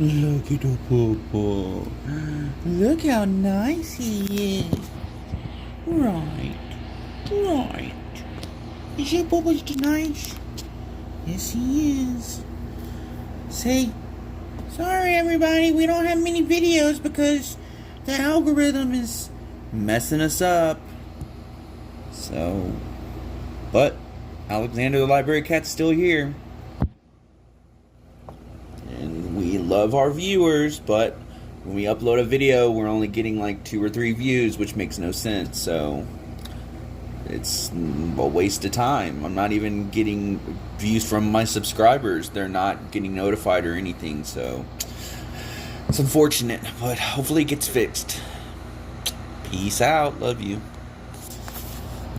Look at the poo. Look how nice he is. Right. Right. Is your boo nice? Yes, he is. Say, sorry everybody, we don't have many videos because the algorithm is messing us up. So, but Alexander the Library Cat's still here. And we love our viewers, but when we upload a video, we're only getting like 2 or 3 views, which makes no sense. So, it's a waste of time. I'm not even getting views from my subscribers. They're not getting notified or anything, so it's unfortunate, but hopefully it gets fixed. Peace out. Love you.